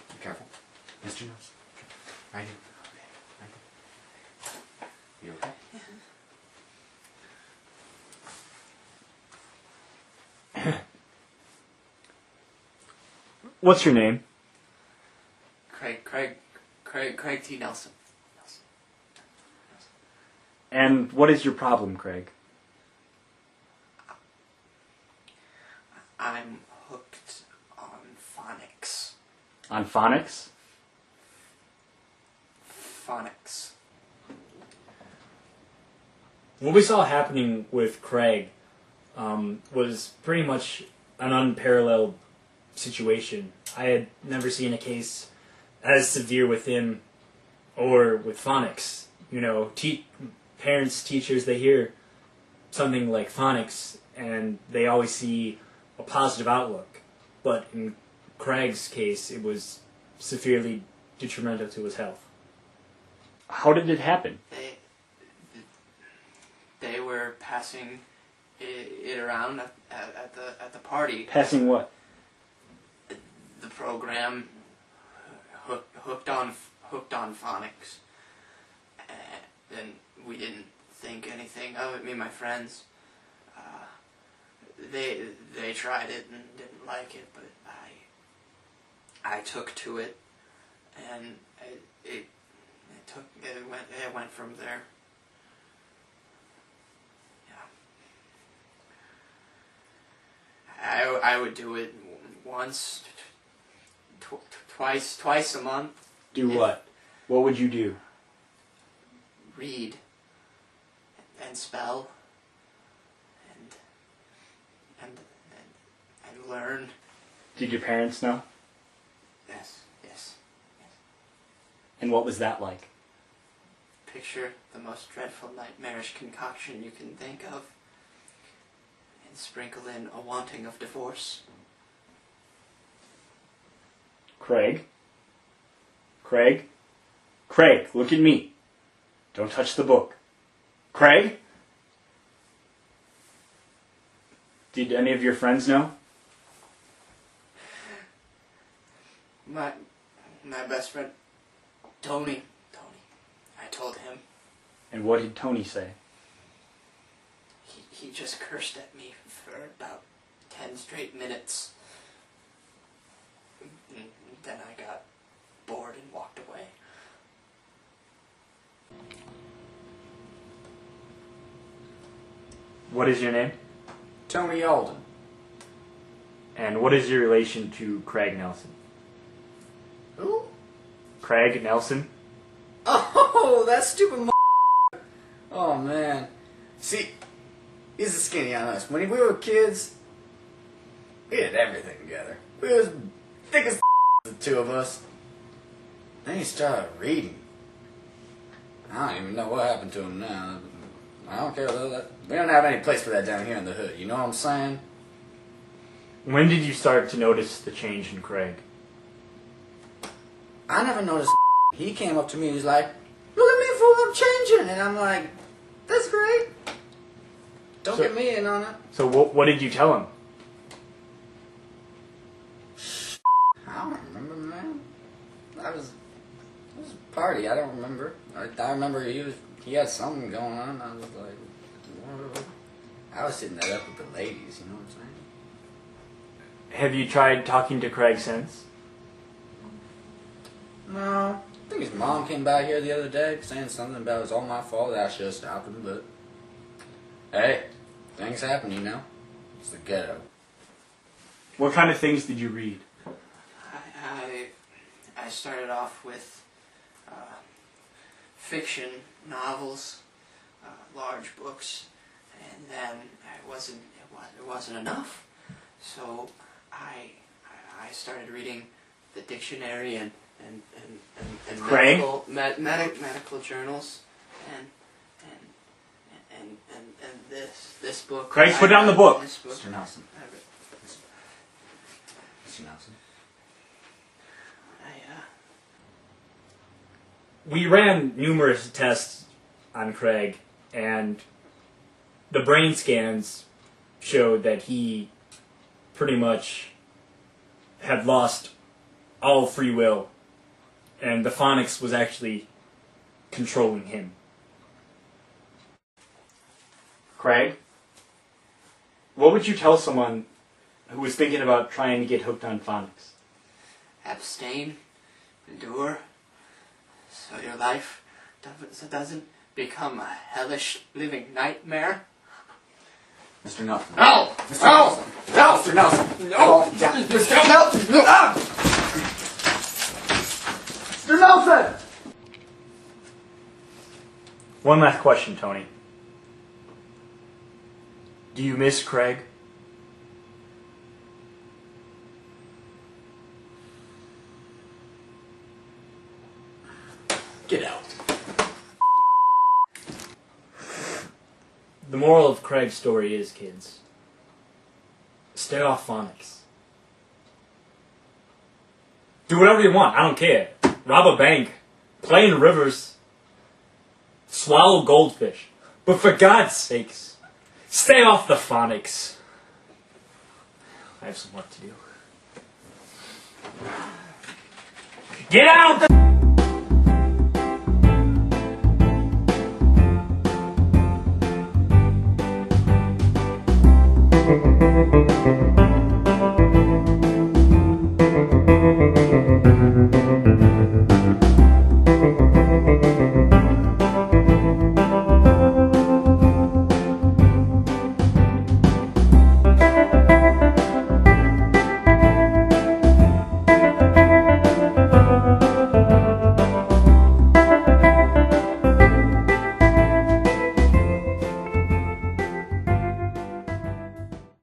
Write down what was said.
Be careful. Mr. Nose. Right here. Okay. Right here. You okay? What's your name? Craig T. Nelson. And what is your problem, Craig? I'm hooked on phonics. On phonics? Phonics. What we saw happening with Craig was pretty much an unparalleled situation. I had never seen a case as severe with him or with phonics. You know, parents, teachers, they hear something like phonics and they always see a positive outlook. But in Craig's case, it was severely detrimental to his health. How did it happen? They were passing it around at the party. Passing what? The program hooked on phonics, and we didn't think anything of it. Me and my friends, they tried it and didn't like it, but I took to it, and it went from there. I would do it once, twice a month. Do what? What would you do? Read and spell and learn. Did your parents know? Yes. And what was that like? Picture the most dreadful nightmarish concoction you can think of, and sprinkle in a wanting of divorce. Craig, look at me. Don't touch the book. Craig? Did any of your friends know? My best friend, Tony. I told him. And what did Tony say? He just cursed at me for about 10 straight minutes. And then I got bored and walked away. What is your name? Tony Alden. And what is your relation to Craig Nelson? Who? Craig Nelson? Oh, that stupid Oh, man. See, he's a skinny on us. When we were kids, we did everything together. We was thick as the two of us. Then he started reading. I don't even know what happened to him now. I don't care though. We don't have any place for that down here in the hood. You know what I'm saying? When did you start to notice the change in Craig? I never noticed. He came up to me and he's like, "Look at me, fool, I'm changing." And I'm like, "That's great. Don't get me in on it." So what did you tell him? I don't remember, man. It was a party. I don't remember. I remember he had something going on. I was like, whatever. I was sitting there up with the ladies. You know what I'm saying? Have you tried talking to Craig since? No. I think his mom came by here the other day saying something about it was all my fault that I should have stopped him, but hey, things happen, you know? It's the ghetto. What kind of things did you read? I started off with fiction, novels, large books, and then it wasn't enough. So I started reading the dictionary and Craig? medical journals and this book. Craig, put down the book. This book. Mr. Nelson. Mr. Nelson. We ran numerous tests on Craig, and the brain scans showed that he pretty much had lost all free will, and the phonics was actually controlling him. Craig, what would you tell someone who was thinking about trying to get hooked on phonics? Abstain, endure, so your life doesn't become a hellish living nightmare. Mr. Nelson. No! Mr. No! Nelson. No! Mr. Nelson. No! Yeah. Mr. Nelson. No! Ah! Mr. Nelson! One last question, Tony. Do you miss Craig? Get out. The moral of Craig's story is, kids, stay off phonics. Do whatever you want, I don't care. Rob a bank, play in rivers, swallow goldfish. But for God's sakes, stay off the phonics. I have some work to do. Get out!